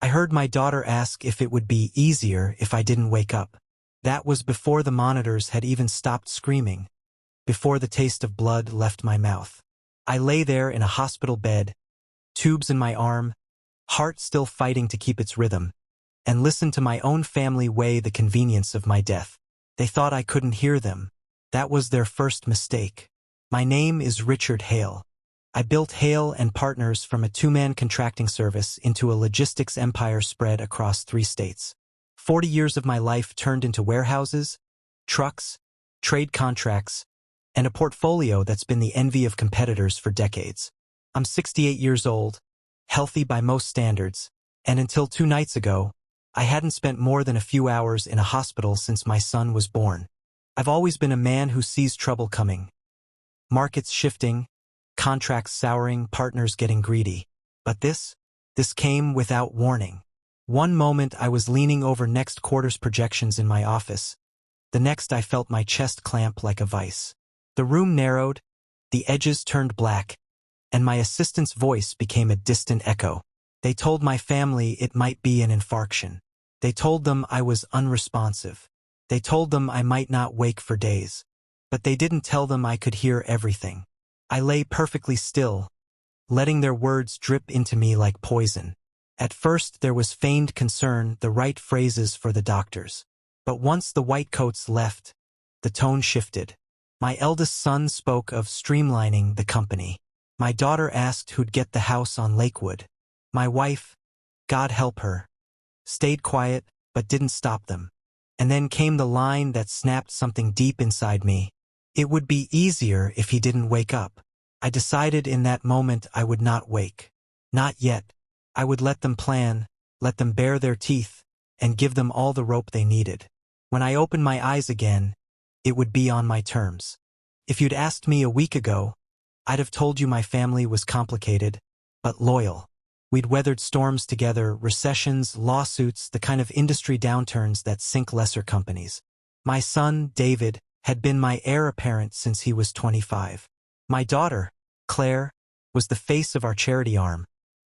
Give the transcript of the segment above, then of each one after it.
I heard my daughter ask if it would be easier if I didn't wake up. That was before the monitors had even stopped screaming, before the taste of blood left my mouth. I lay there in a hospital bed, tubes in my arm, heart still fighting to keep its rhythm, and listened to my own family weigh the convenience of my death. They thought I couldn't hear them. That was their first mistake. My name is Richard Hale. I built Hale and Partners from a two-man contracting service into a logistics empire spread across 3 states. 40 years of my life turned into warehouses, trucks, trade contracts, and a portfolio that's been the envy of competitors for decades. I'm 68 years old, healthy by most standards, and until 2 nights ago, I hadn't spent more than a few hours in a hospital since my son was born. I've always been a man who sees trouble coming. Markets shifting, contracts souring, partners getting greedy. But this came without warning. One moment I was leaning over next quarter's projections in my office. The next I felt my chest clamp like a vice. The room narrowed, the edges turned black, and my assistant's voice became a distant echo. They told my family it might be an infarction. They told them I was unresponsive. They told them I might not wake for days. But they didn't tell them I could hear everything. I lay perfectly still, letting their words drip into me like poison. At first there was feigned concern, the right phrases for the doctors. But once the white coats left, the tone shifted. My eldest son spoke of streamlining the company. My daughter asked who'd get the house on Lakewood. My wife, God help her, stayed quiet but didn't stop them. And then came the line that snapped something deep inside me. It would be easier if he didn't wake up. I decided in that moment I would not wake. Not yet. I would let them plan, let them bare their teeth, and give them all the rope they needed. When I opened my eyes again, it would be on my terms. If you'd asked me a week ago, I'd have told you my family was complicated, but loyal. We'd weathered storms together, recessions, lawsuits, the kind of industry downturns that sink lesser companies. My son, David, had been my heir apparent since he was 25. My daughter, Claire, was the face of our charity arm,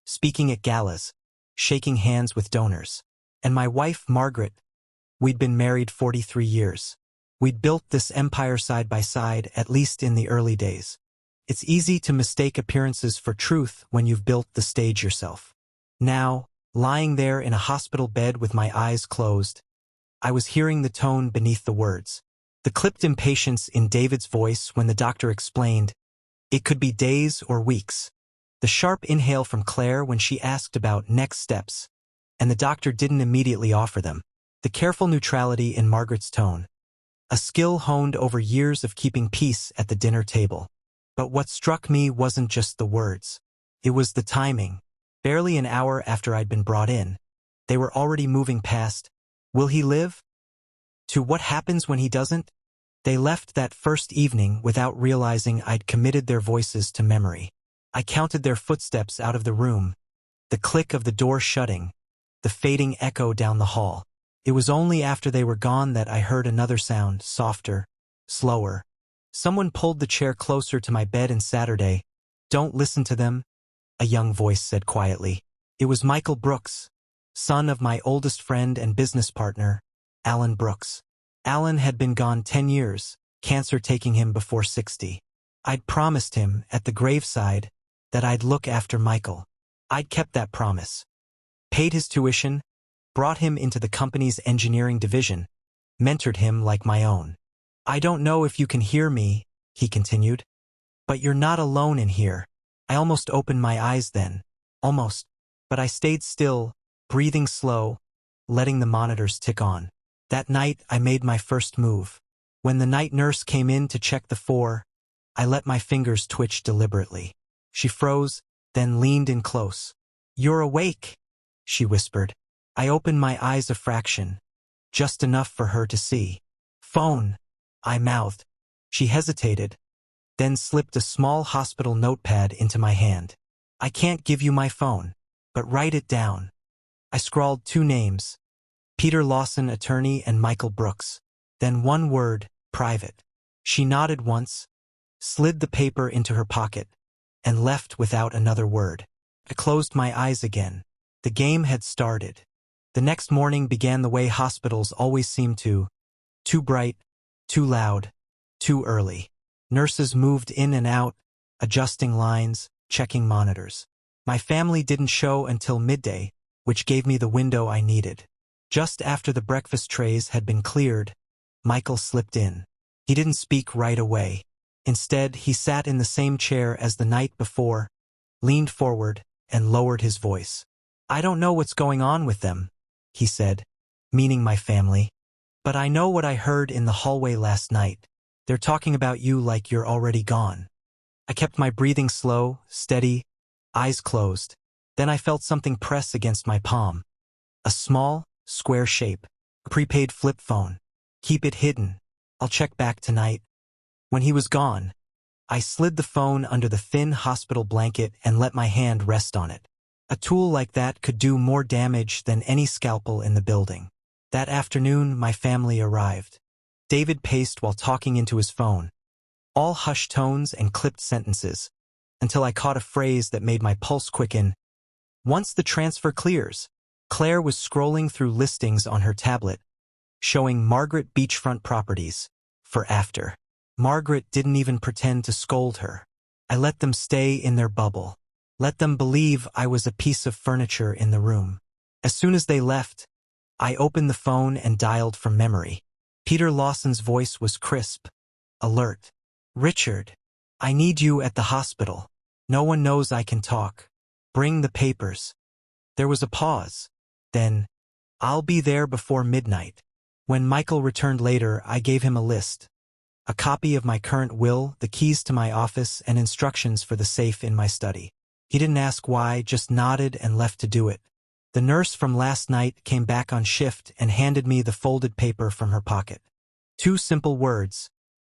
speaking at galas, shaking hands with donors. And my wife, Margaret, we'd been married 43 years. We'd built this empire side by side, at least in the early days. It's easy to mistake appearances for truth when you've built the stage yourself. Now, lying there in a hospital bed with my eyes closed, I was hearing the tone beneath the words. The clipped impatience in David's voice when the doctor explained, it could be days or weeks. The sharp inhale from Claire when she asked about next steps, and the doctor didn't immediately offer them. The careful neutrality in Margaret's tone. A skill honed over years of keeping peace at the dinner table. But what struck me wasn't just the words. It was the timing. Barely an hour after I'd been brought in, they were already moving past, will he live? To what happens when he doesn't? They left that first evening without realizing I'd committed their voices to memory. I counted their footsteps out of the room, the click of the door shutting, the fading echo down the hall. It was only after they were gone that I heard another sound, softer, slower. Someone pulled the chair closer to my bed and Saturday. Don't listen to them, a young voice said quietly. It was Michael Brooks, son of my oldest friend and business partner, Alan Brooks. Alan had been gone 10 years, cancer taking him before 60. I'd promised him, at the graveside, that I'd look after Michael. I'd kept that promise. Paid his tuition, brought him into the company's engineering division, mentored him like my own. I don't know if you can hear me, he continued, but you're not alone in here. I almost opened my eyes then. Almost. But I stayed still, breathing slow, letting the monitors tick on. That night, I made my first move. When the night nurse came in to check the 4, I let my fingers twitch deliberately. She froze, then leaned in close. You're awake, she whispered. I opened my eyes a fraction, just enough for her to see. Phone, I mouthed. She hesitated, then slipped a small hospital notepad into my hand. I can't give you my phone, but write it down. I scrawled 2 names, Peter Lawson, attorney, and Michael Brooks. Then one word, private. She nodded once, slid the paper into her pocket, and left without another word. I closed my eyes again. The game had started. The next morning began the way hospitals always seem to. Too bright, too loud, too early. Nurses moved in and out, adjusting lines, checking monitors. My family didn't show until midday, which gave me the window I needed. Just after the breakfast trays had been cleared, Michael slipped in. He didn't speak right away. Instead, he sat in the same chair as the night before, leaned forward, and lowered his voice. "I don't know what's going on with them," he said, meaning my family. "But I know what I heard in the hallway last night. They're talking about you like you're already gone." I kept my breathing slow, steady, eyes closed. Then I felt something press against my palm. A small, square shape. A prepaid flip phone. "Keep it hidden. I'll check back tonight." When he was gone, I slid the phone under the thin hospital blanket and let my hand rest on it. A tool like that could do more damage than any scalpel in the building. That afternoon, my family arrived. David paced while talking into his phone. All hushed tones and clipped sentences, until I caught a phrase that made my pulse quicken. "Once the transfer clears." Claire was scrolling through listings on her tablet, showing Margaret beachfront properties for after. Margaret didn't even pretend to scold her. I let them stay in their bubble. Let them believe I was a piece of furniture in the room. As soon as they left, I opened the phone and dialed from memory. Peter Lawson's voice was crisp, alert. "Richard, I need you at the hospital. No one knows I can talk. Bring the papers." There was a pause. Then, "I'll be there before midnight." When Michael returned later, I gave him a list. A copy of my current will, the keys to my office, and instructions for the safe in my study. He didn't ask why, just nodded and left to do it. The nurse from last night came back on shift and handed me the folded paper from her pocket. 2 simple words,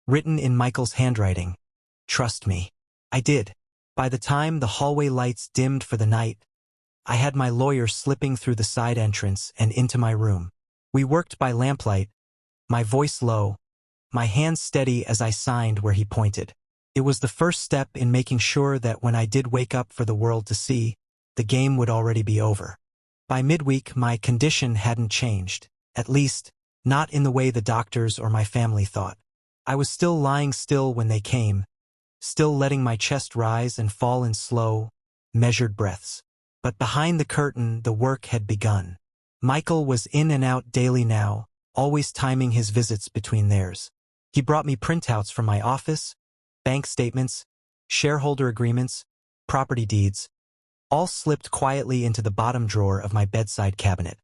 written in Michael's handwriting. "Trust me." I did. By the time the hallway lights dimmed for the night, I had my lawyer slipping through the side entrance and into my room. We worked by lamplight, my voice low, my hands steady as I signed where he pointed. It was the first step in making sure that when I did wake up for the world to see, the game would already be over. By midweek, my condition hadn't changed, at least, not in the way the doctors or my family thought. I was still lying still when they came, still letting my chest rise and fall in slow, measured breaths. But behind the curtain, the work had begun. Michael was in and out daily now, always timing his visits between theirs. He brought me printouts from my office, bank statements, shareholder agreements, property deeds, all slipped quietly into the bottom drawer of my bedside cabinet.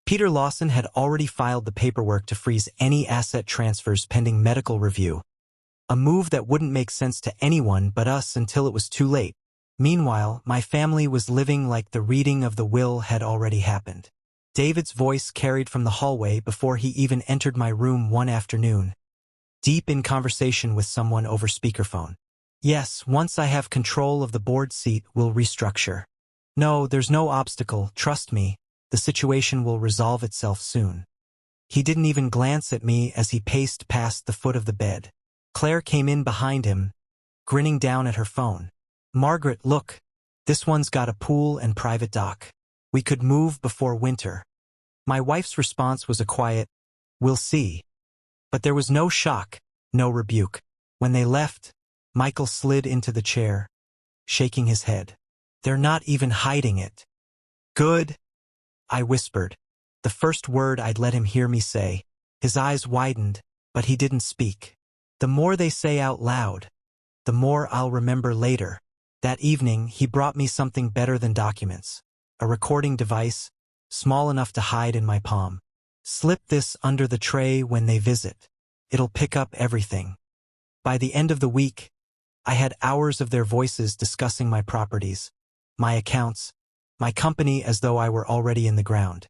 Peter Lawson had already filed the paperwork to freeze any asset transfers pending medical review, a move that wouldn't make sense to anyone but us until it was too late. Meanwhile, my family was living like the reading of the will had already happened. David's voice carried from the hallway before he even entered my room one afternoon, deep in conversation with someone over speakerphone. "Yes, once I have control of the board seat, we'll restructure. No, there's no obstacle, trust me, the situation will resolve itself soon." He didn't even glance at me as he paced past the foot of the bed. Claire came in behind him, grinning down at her phone. "Margaret, look, this one's got a pool and private dock. We could move before winter." My wife's response was a quiet, "We'll see." But there was no shock, no rebuke. When they left, Michael slid into the chair, shaking his head. "They're not even hiding it." "Good," I whispered, the first word I'd let him hear me say. His eyes widened, but he didn't speak. The more they say out loud, the more I'll remember later. That evening, he brought me something better than documents. A recording device, small enough to hide in my palm. "Slip this under the tray when they visit. It'll pick up everything." By the end of the week, I had hours of their voices discussing my properties, my accounts, my company as though I were already in the ground.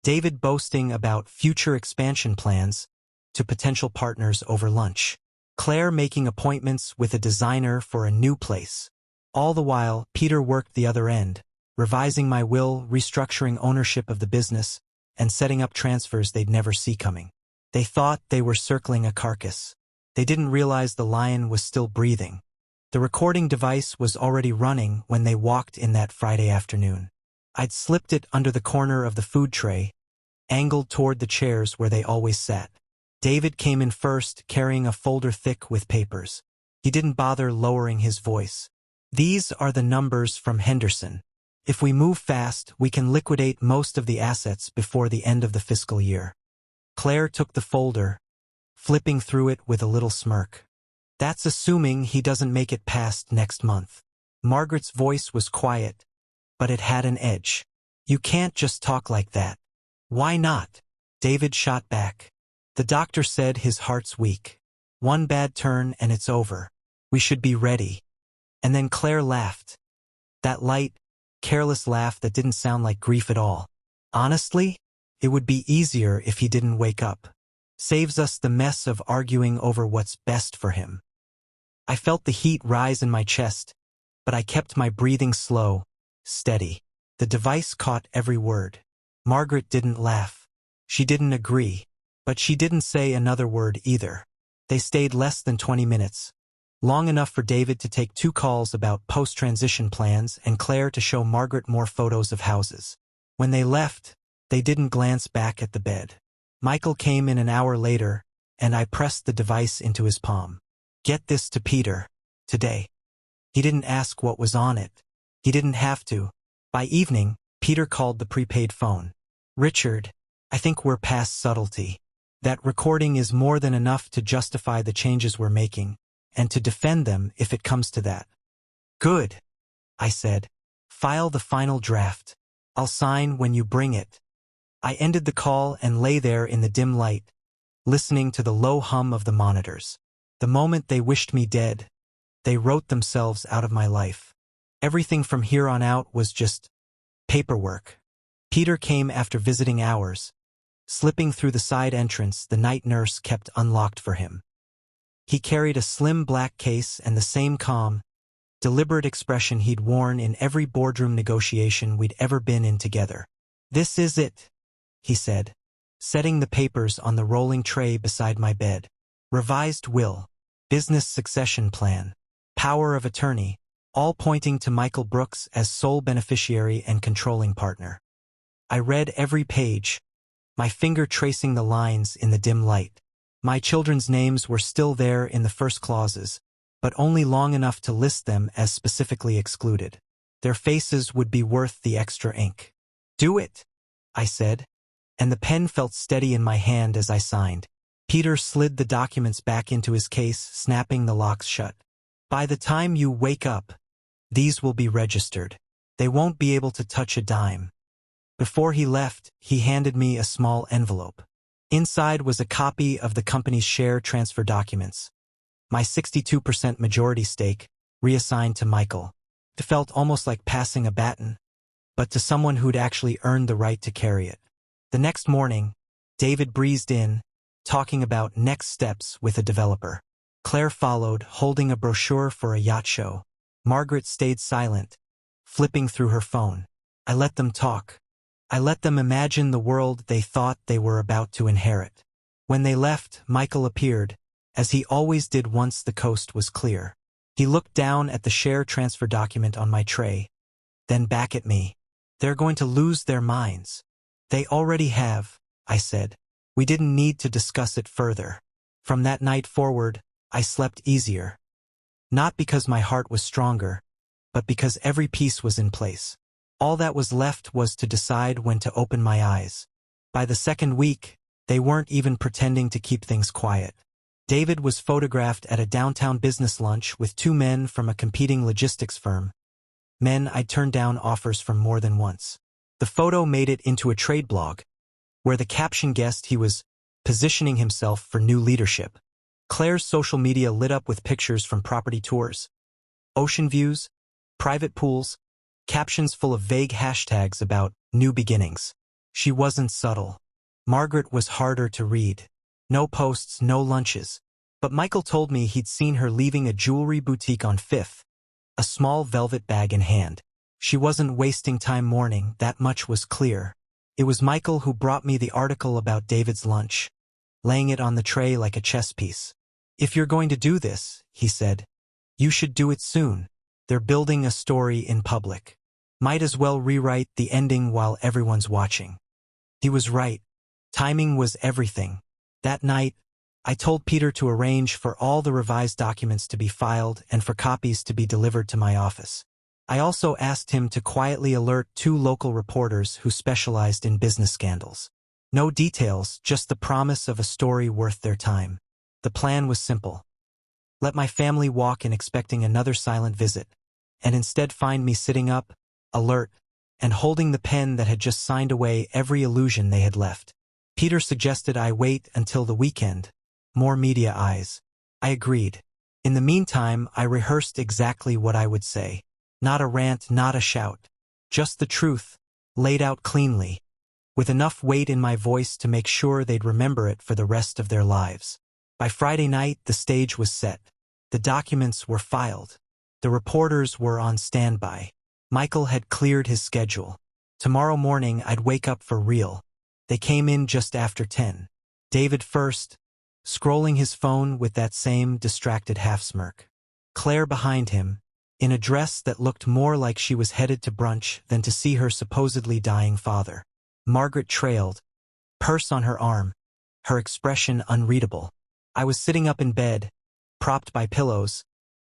David boasting about future expansion plans to potential partners over lunch. Claire making appointments with a designer for a new place. All the while, Peter worked the other end, revising my will, restructuring ownership of the business, and setting up transfers they'd never see coming. They thought they were circling a carcass. They didn't realize the lion was still breathing. The recording device was already running when they walked in that Friday afternoon. I'd slipped it under the corner of the food tray, angled toward the chairs where they always sat. David came in first, carrying a folder thick with papers. He didn't bother lowering his voice. "These are the numbers from Henderson. If we move fast, we can liquidate most of the assets before the end of the fiscal year." Claire took the folder, flipping through it with a little smirk. "That's assuming he doesn't make it past next month." Margaret's voice was quiet, but it had an edge. "You can't just talk like that." "Why not?" David shot back. "The doctor said his heart's weak. One bad turn and it's over. We should be ready." And then Claire laughed. That light, careless laugh that didn't sound like grief at all. "Honestly, it would be easier if he didn't wake up. Saves us the mess of arguing over what's best for him." I felt the heat rise in my chest, but I kept my breathing slow, steady. The device caught every word. Margaret didn't laugh. She didn't agree, but she didn't say another word either. They stayed less than 20 minutes. Long enough for David to take 2 calls about post-transition plans and Claire to show Margaret more photos of houses. When they left, they didn't glance back at the bed. Michael came in an hour later, and I pressed the device into his palm. "Get this to Peter. Today." He didn't ask what was on it. He didn't have to. By evening, Peter called the prepaid phone. "Richard, I think we're past subtlety. That recording is more than enough to justify the changes we're making, and to defend them if it comes to that." "Good," I said. "File the final draft. I'll sign when you bring it." I ended the call and lay there in the dim light, listening to the low hum of the monitors. The moment they wished me dead, they wrote themselves out of my life. Everything from here on out was just paperwork. Peter came after visiting hours. Slipping through the side entrance the night nurse kept unlocked for him. He carried a slim black case and the same calm, deliberate expression he'd worn in every boardroom negotiation we'd ever been in together. "This is it," he said, setting the papers on the rolling tray beside my bed. "Revised will, business succession plan, power of attorney, all pointing to Michael Brooks as sole beneficiary and controlling partner." I read every page, my finger tracing the lines in the dim light. My children's names were still there in the first clauses, but only long enough to list them as specifically excluded. Their faces would be worth the extra ink. "Do it," I said, and the pen felt steady in my hand as I signed. Peter slid the documents back into his case, snapping the locks shut. "By the time you wake up, these will be registered. They won't be able to touch a dime." Before he left, he handed me a small envelope. Inside was a copy of the company's share transfer documents. My 62% majority stake, reassigned to Michael. It felt almost like passing a baton, but to someone who'd actually earned the right to carry it. The next morning, David breezed in, talking about next steps with a developer. Claire followed, holding a brochure for a yacht show. Margaret stayed silent, flipping through her phone. I let them talk. I let them imagine the world they thought they were about to inherit. When they left, Michael appeared, as he always did once the coast was clear. He looked down at the share transfer document on my tray, then back at me. "They're going to lose their minds." "They already have," I said. We didn't need to discuss it further. From that night forward, I slept easier. Not because my heart was stronger, but because every piece was in place. All that was left was to decide when to open my eyes. By the second week, they weren't even pretending to keep things quiet. David was photographed at a downtown business lunch with 2 men from a competing logistics firm. Men I'd turned down offers from more than once. The photo made it into a trade blog, where the caption guessed he was positioning himself for new leadership. Claire's social media lit up with pictures from property tours, ocean views, private pools, captions full of vague hashtags about new beginnings. She wasn't subtle. Margaret was harder to read. No posts, no lunches. But Michael told me he'd seen her leaving a jewelry boutique on 5th, a small velvet bag in hand. She wasn't wasting time mourning, that much was clear. It was Michael who brought me the article about David's lunch, laying it on the tray like a chess piece. "If you're going to do this," he said, "you should do it soon. They're building a story in public." Might as well rewrite the ending while everyone's watching. He was right. Timing was everything. That night, I told Peter to arrange for all the revised documents to be filed and for copies to be delivered to my office. I also asked him to quietly alert 2 local reporters who specialized in business scandals. No details, just the promise of a story worth their time. The plan was simple. Let my family walk in expecting another silent visit, and instead find me sitting up, alert, and holding the pen that had just signed away every illusion they had left. Peter suggested I wait until the weekend. More media eyes. I agreed. In the meantime, I rehearsed exactly what I would say. Not a rant, not a shout. Just the truth, laid out cleanly, with enough weight in my voice to make sure they'd remember it for the rest of their lives. By Friday night, the stage was set. The documents were filed. The reporters were on standby. Michael had cleared his schedule. Tomorrow morning, I'd wake up for real. They came in just after 10. David first, scrolling his phone with that same distracted half-smirk. Claire behind him, in a dress that looked more like she was headed to brunch than to see her supposedly dying father. Margaret trailed, purse on her arm, her expression unreadable. I was sitting up in bed, propped by pillows,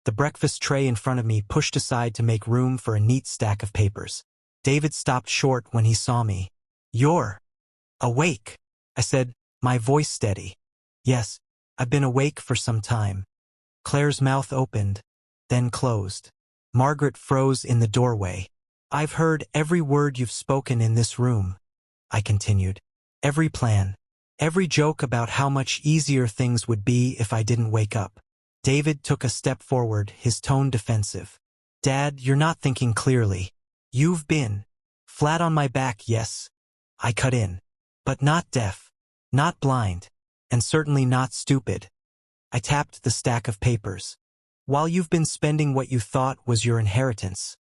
the breakfast tray in front of me pushed aside to make room for a neat stack of papers. David stopped short when he saw me. "You're awake," I said, my voice steady. "Yes, I've been awake for some time." Claire's mouth opened, then closed. Margaret froze in the doorway. "I've heard every word you've spoken in this room," I continued. "Every plan. Every joke about how much easier things would be if I didn't wake up." David took a step forward, his tone defensive. "Dad, you're not thinking clearly. You've been flat on my back, yes," I cut in. "But not deaf, not blind, and certainly not stupid." I tapped the stack of papers. "While you've been spending what you thought was your inheritance,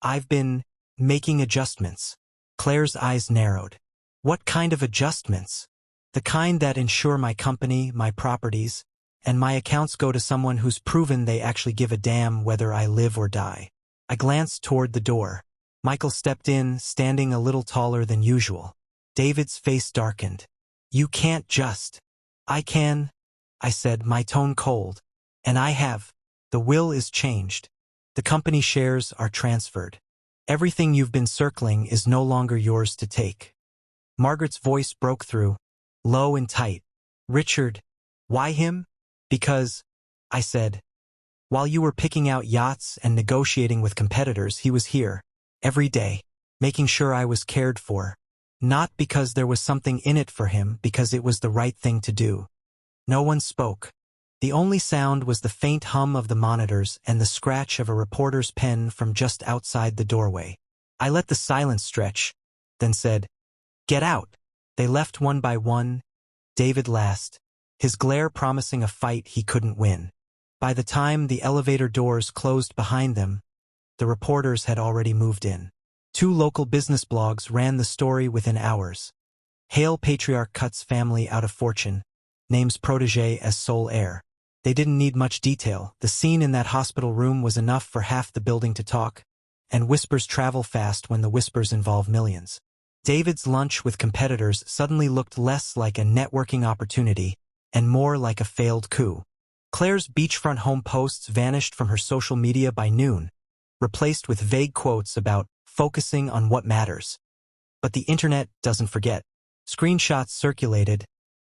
I've been making adjustments." Claire's eyes narrowed. "What kind of adjustments?" "The kind that ensure my company, my properties, and my accounts go to someone who's proven they actually give a damn whether I live or die." I glanced toward the door. Michael stepped in, standing a little taller than usual. David's face darkened. "You can't just." "I can," I said, my tone cold. "And I have. The will is changed. The company shares are transferred. Everything you've been circling is no longer yours to take." Margaret's voice broke through, low and tight. "Richard, why him?" "Because," I said, "while you were picking out yachts and negotiating with competitors, he was here, every day, making sure I was cared for. Not because there was something in it for him, because it was the right thing to do." No one spoke. The only sound was the faint hum of the monitors and the scratch of a reporter's pen from just outside the doorway. I let the silence stretch, then said, "Get out." They left one by one, David last, his glare promising a fight he couldn't win. By the time the elevator doors closed behind them, the reporters had already moved in. 2 local business blogs ran the story within hours. Hale patriarch cuts family out of fortune, names protege as sole heir. They didn't need much detail. The scene in that hospital room was enough for half the building to talk, and whispers travel fast when the whispers involve millions. David's lunch with competitors suddenly looked less like a networking opportunity and more like a failed coup. Claire's beachfront home posts vanished from her social media by noon, replaced with vague quotes about focusing on what matters. But the internet doesn't forget. Screenshots circulated,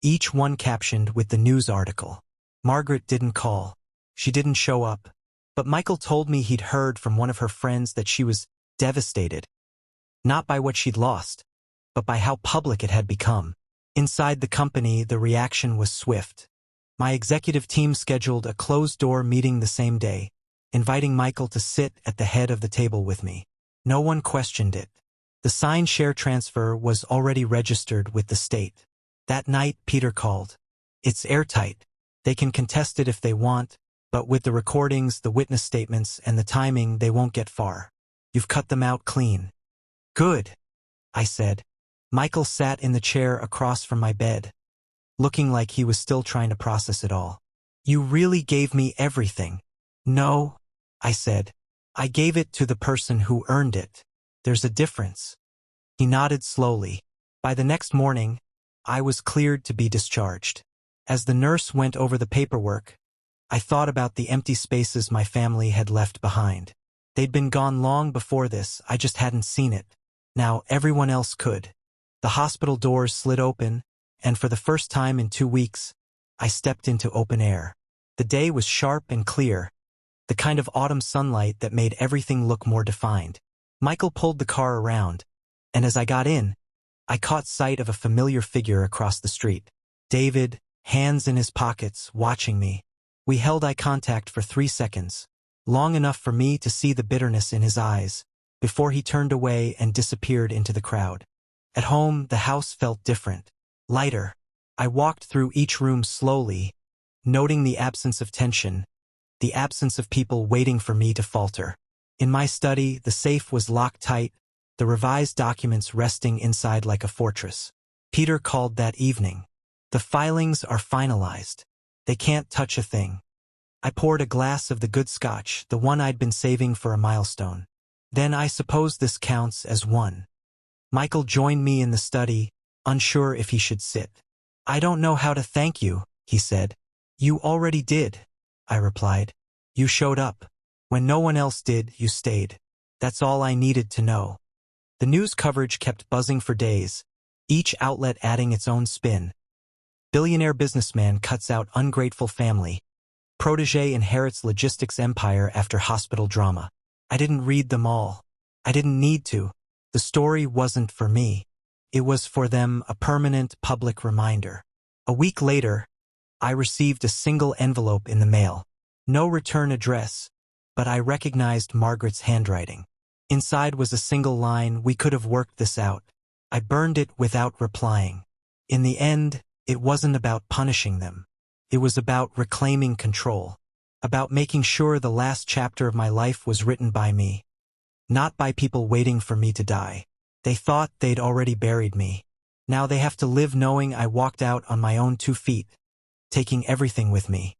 each one captioned with the news article. Margaret didn't call. She didn't show up. But Michael told me he'd heard from one of her friends that she was devastated. Not by what she'd lost, but by how public it had become. Inside the company, the reaction was swift. My executive team scheduled a closed-door meeting the same day, inviting Michael to sit at the head of the table with me. No one questioned it. The signed share transfer was already registered with the state. That night, Peter called. "It's airtight. They can contest it if they want, but with the recordings, the witness statements, and the timing, they won't get far. You've cut them out clean." "Good," I said. Michael sat in the chair across from my bed, looking like he was still trying to process it all. "You really gave me everything." "No," I said. "I gave it to the person who earned it." There's a difference. He nodded slowly. By the next morning, I was cleared to be discharged. As the nurse went over the paperwork, I thought about the empty spaces my family had left behind. They'd been gone long before this, I just hadn't seen it. Now everyone else could. The hospital doors slid open, and for the first time in 2 weeks, I stepped into open air. The day was sharp and clear, the kind of autumn sunlight that made everything look more defined. Michael pulled the car around, and as I got in, I caught sight of a familiar figure across the street. David, hands in his pockets, watching me. We held eye contact for 3 seconds, long enough for me to see the bitterness in his eyes, before he turned away and disappeared into the crowd. At home, the house felt different, lighter. I walked through each room slowly, noting the absence of tension, the absence of people waiting for me to falter. In my study, the safe was locked tight, the revised documents resting inside like a fortress. Peter called that evening. The filings are finalized. They can't touch a thing. I poured a glass of the good scotch, the one I'd been saving for a milestone. Then I suppose this counts as one. Michael joined me in the study, unsure if he should sit. I don't know how to thank you, he said. You already did, I replied. You showed up. When no one else did, you stayed. That's all I needed to know. The news coverage kept buzzing for days, each outlet adding its own spin. Billionaire businessman cuts out ungrateful family. Protégé inherits logistics empire after hospital drama. I didn't read them all. I didn't need to. The story wasn't for me. It was for them, a permanent public reminder. A week later, I received a single envelope in the mail. No return address, but I recognized Margaret's handwriting. Inside was a single line, "We could have worked this out." I burned it without replying. In the end, it wasn't about punishing them. It was about reclaiming control, about making sure the last chapter of my life was written by me, not by people waiting for me to die. They thought they'd already buried me. Now they have to live knowing I walked out on my own 2 feet, taking everything with me.